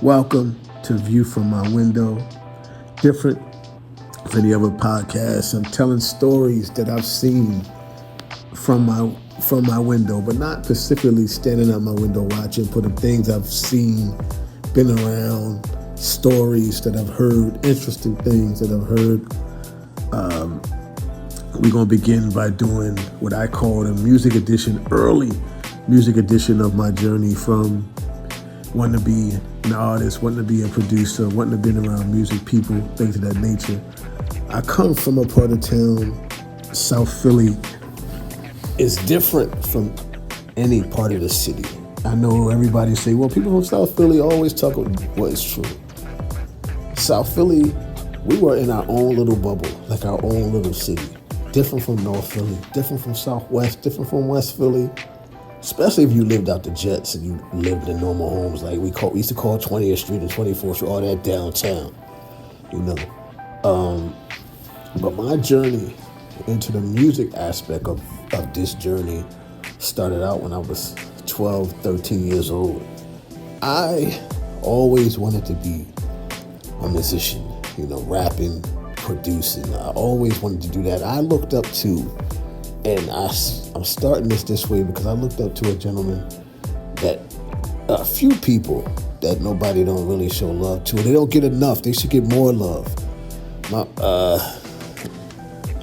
Welcome to View from My Window. Different than the other podcasts, I'm telling stories that I've seen from my window, but not specifically standing out my window watching, but the things I've seen, been around, stories that I've heard, interesting things that I've heard. We're gonna begin by doing what I call the music edition, early music edition of my journey from wanting to be an artist, wanting to be a producer, wanting to be around music people, things of that nature. I come from a part of town, South Philly. It's different from any part of the city. I know everybody say, well, people from South Philly always talk about what is true. South Philly, we were in our own little bubble, like our own little city. Different from North Philly, different from Southwest, different from West Philly. Especially if you lived out the Jets and you lived in normal homes, like we used to call 20th Street and 24th Street, all that downtown, you know. But my journey into the music aspect of this journey started out when I was 12, 13 years old. I always wanted to be a musician, you know, rapping, producing. I always wanted to do that. I looked up to, and I'm starting this way because I looked up to a gentleman that a few people that nobody don't really show love to. They don't get enough. They should get more love. A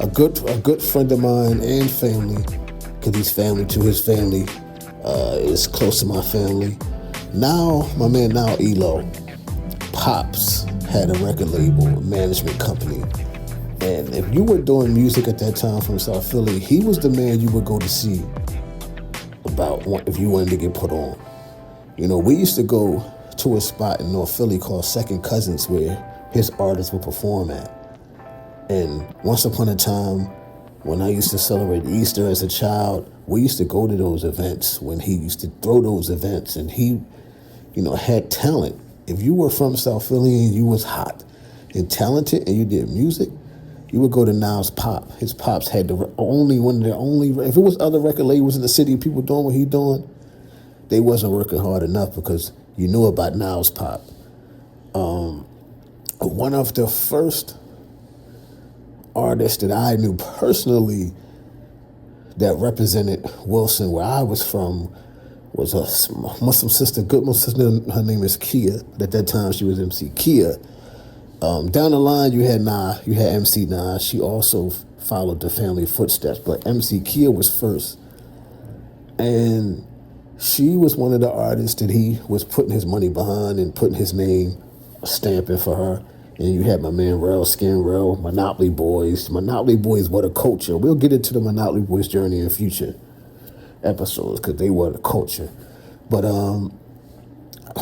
good friend of mine and family, because he's family to his family, is close to my family. Now, my man now, Elo, Pops had a record label, a management company. And if you were doing music at that time from South Philly, he was the man you would go to see about if you wanted to get put on. You know, we used to go to a spot in North Philly called Second Cousins where his artists would perform at. And once upon a time, when I used to celebrate Easter as a child, we used to go to those events when he used to throw those events, and he, you know, had talent. If you were from South Philly and you was hot and talented and you did music, you would go to Niles Pop. His pops had the only one of the only. If it was other record labels in the city, people doing what he doing, they wasn't working hard enough because you knew about Niles Pop. One of the first artists that I knew personally that represented Wilson, where I was from, was a Muslim sister, good Muslim sister. Her name is Kia. But at that time, she was MC Kia. Down the line, you had MC Nah. She also followed the family footsteps, but MC Kia was first. And she was one of the artists that he was putting his money behind and putting his name stamping for her. And you had my man Rel, Skin Rel, Monopoly Boys. Monopoly Boys were the culture. We'll get into the Monopoly Boys journey in future episodes because they were the culture. But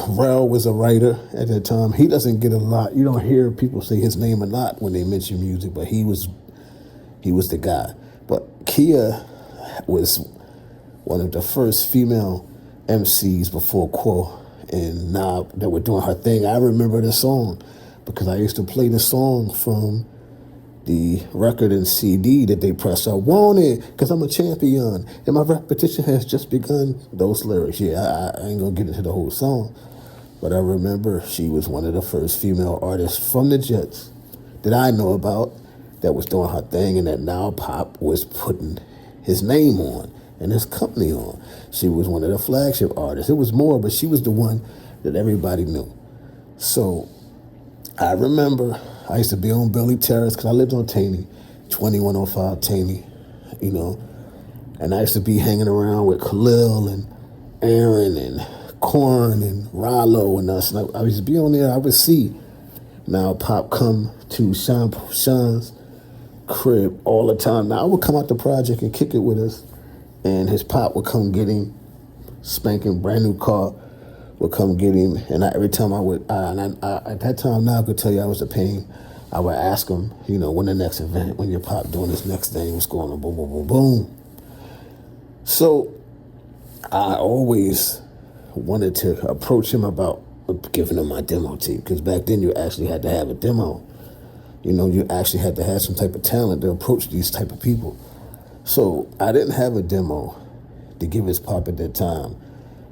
Rel was a writer at that time. He doesn't get a lot. You don't hear people say his name a lot when they mention music, but he was the guy. But Kia was one of the first female MCs before Quo, and now that we're doing her thing, I remember the song because I used to play the song from the record and CD that they pressed out. Want it, because I'm a champion, and my repetition has just begun. Those lyrics, yeah, I ain't gonna get into the whole song, but I remember she was one of the first female artists from the Jets that I know about that was doing her thing, and that now Pop was putting his name on and his company on. She was one of the flagship artists. It was more, but she was the one that everybody knew. So I remember I used to be on Billy Terrace because I lived on Taney, 2105 Taney, you know, and I used to be hanging around with Khalil and Aaron and Korn and Rollo and us. And I used to be on there. I would see now Pop come to Sean's crib all the time. Now I would come out the project and kick it with us, and his pop would come get him, spanking brand new car, would come get him, and every time I would, at that time now I could tell you I was a pain. I would ask him, you know, when the next event, when your pop doing this next thing, what's going on, boom, boom, boom, boom. So I always wanted to approach him about giving him my demo tape, because back then you actually had to have a demo. You know, you actually had to have some type of talent to approach these type of people. So I didn't have a demo to give his pop at that time.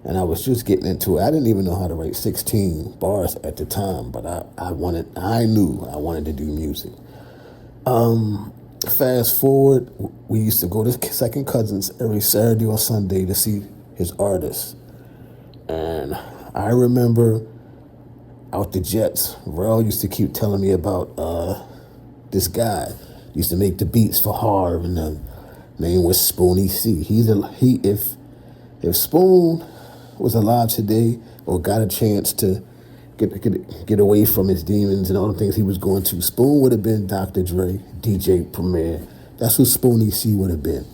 and I was just getting into it. I didn't even know how to write 16 bars at the time, but I knew I wanted to do music. Fast forward, we used to go to Second Cousins every Saturday or Sunday to see his artists. And I remember out the Jets, Rel used to keep telling me about this guy. He used to make the beats for Harv, and the name was Spoonie C. If Spoon was alive today or got a chance to get away from his demons and all the things he was going to, Spoon would have been Dr. Dre, DJ Premier. That's who Spoonie C would have been.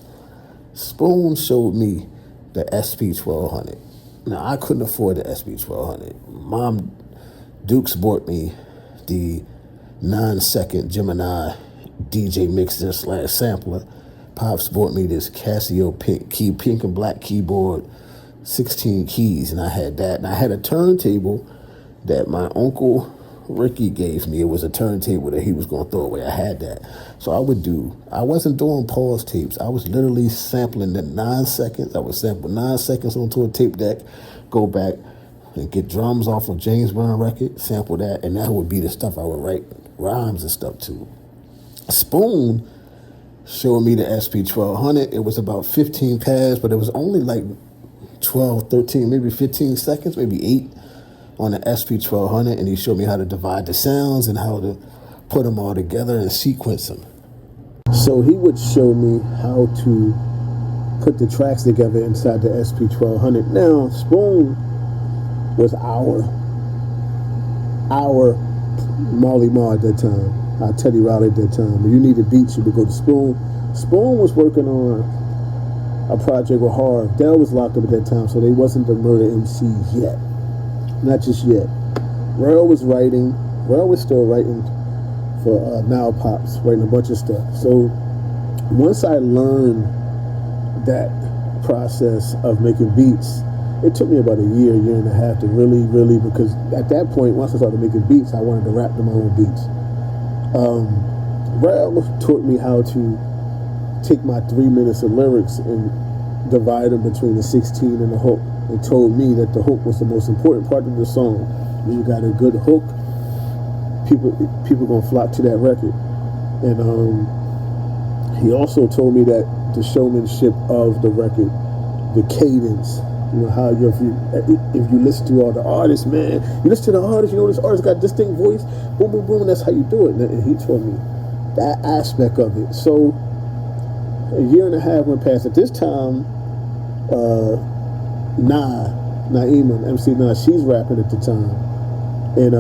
Spoon showed me the SP1200. Now, I couldn't afford the SP1200. Mom Dukes bought me the 9-second Gemini DJ mixer / sampler. Pops bought me this Casio pink and black keyboard, 16 keys, and I had that. And I had a turntable that my uncle Ricky gave me. It was a turntable that he was going to throw away. I had that. So I wasn't doing pause tapes. I was literally sampling the 9 seconds. I would sample 9 seconds onto a tape deck, go back and get drums off of James Brown record, sample that, and that would be the stuff I would write rhymes and stuff to. Spoon showed me the SP1200. It was about 15 pads, but it was only like 12, 13, maybe 15 seconds, maybe 8 on the SP1200, and he showed me how to divide the sounds and how to put them all together and sequence them. So he would show me how to put the tracks together inside the SP1200. Now, Spoon was our Marley Marl at that time, our Teddy Riley at that time. When you needed beats, you would go to Spoon. Spoon was working on a project with Harv. Dell was locked up at that time, so they wasn't the Murder MCs yet. Not just yet. Rel was still writing for Now Pops, writing a bunch of stuff. So once I learned that process of making beats, it took me about a year and a half to really, because at that point, once I started making beats, I wanted to rap to my own beats. Rel taught me how to take my 3 minutes of lyrics and divide them between the 16 and the hook, and told me that the hook was the most important part of the song. When you got a good hook, people gonna flock to that record. And he also told me that the showmanship of the record, the cadence, how if you listen to all the artists, man, you listen to the artist, this artist got this distinct voice, boom, boom, boom, and that's how you do it. And he told me that aspect of it. So a year and a half went past. At this time, Naima, MC Nah, she's rapping at the time, and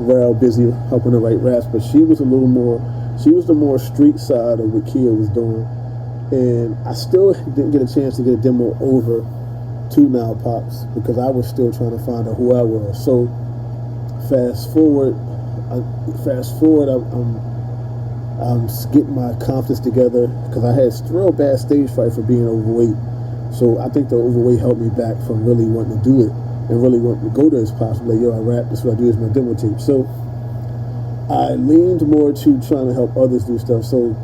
Rel busy helping her write raps, but she was the more street side of what Kia was doing, and I still didn't get a chance to get a demo over to Now Pops because I was still trying to find out who I was. So fast forward, I'm getting my confidence together because I had a real bad stage fright for being overweight. So I think the overweight helped me back from really wanting to do it and really wanting to go to his pops. Like, yo, I rap, this is what I do, is my demo tape. So I leaned more to trying to help others do stuff. So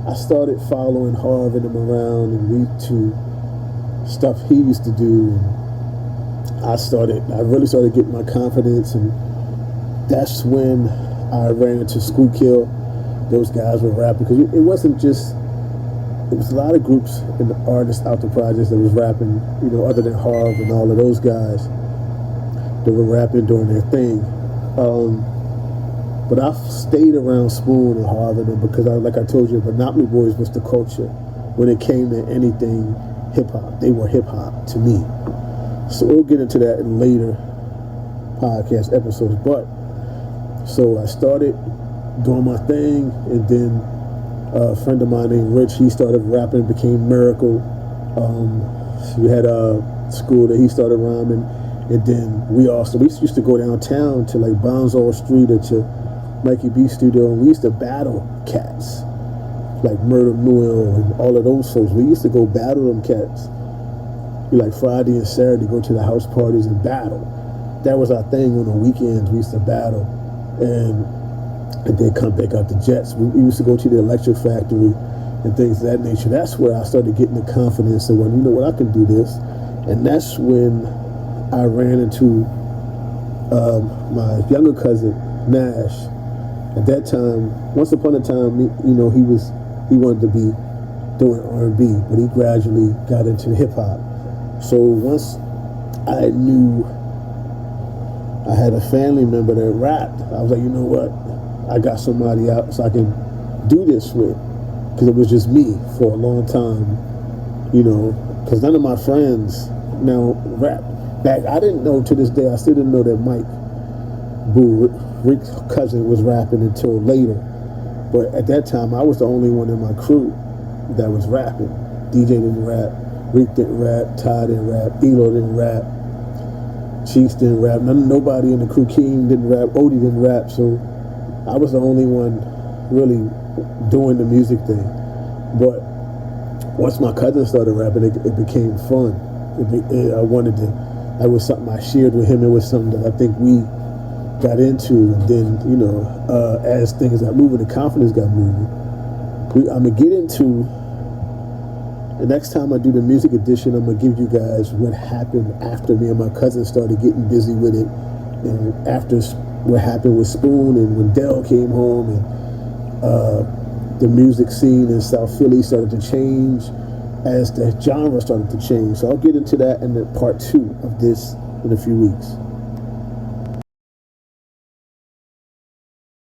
I started following Harv and him around and read to stuff he used to do. And I really started getting my confidence, and that's when I ran into Schuylkill. Those guys were rapping, because it wasn't just, it was a lot of groups and artists out the projects that was rapping, other than Harv and all of those guys that were rapping doing their thing. But I stayed around Spoon and Harv and them because, like I told you, Monopoly Boys was the culture when it came to anything hip-hop. They were hip-hop to me. So we'll get into that in later podcast episodes. But, so I started doing my thing, and then a friend of mine named Rich, he started rapping, became Miracle. We had a school that he started rhyming, and then we used to go downtown to like Bonzo Street or to Mikey B Studio, and we used to battle cats like Murder Muil and all of those folks. We used to go battle them cats. Like Friday and Saturday, go to the house parties and battle. That was our thing on the weekends. We used to battle, and then come back out the Jets. We used to go to the Electric Factory and things of that nature. That's where I started getting the confidence that, I can do this. And that's when I ran into my younger cousin Nash. At that time, once upon a time, he wanted to be doing R&B, but he gradually got into hip hop. So once I knew I had a family member that rapped, I was like, you know what? I got somebody else I can do this with, because it was just me for a long time, because none of my friends now rap. Back, I didn't know, to this day, I still didn't know that Mike Boo, Rick's cousin, was rapping until later. But at that time, I was the only one in my crew that was rapping. DJ didn't rap, Rick didn't rap, Ty didn't rap, Elo didn't rap, Chiefs didn't rap, nobody in the crew, Keem didn't rap, Odie didn't rap, so I was the only one really doing the music thing. But once my cousin started rapping, it became fun. It was something I shared with him. It was something that I think we got into. And then, as things got moving, the confidence got moving. I'm going to get into, the next time I do the music edition, I'm going to give you guys what happened after me and my cousin started getting busy with it. And after what happened with Spoon, and when Dell came home, and the music scene in South Philly started to change as the genre started to change. So I'll get into that in the part 2 of this in a few weeks.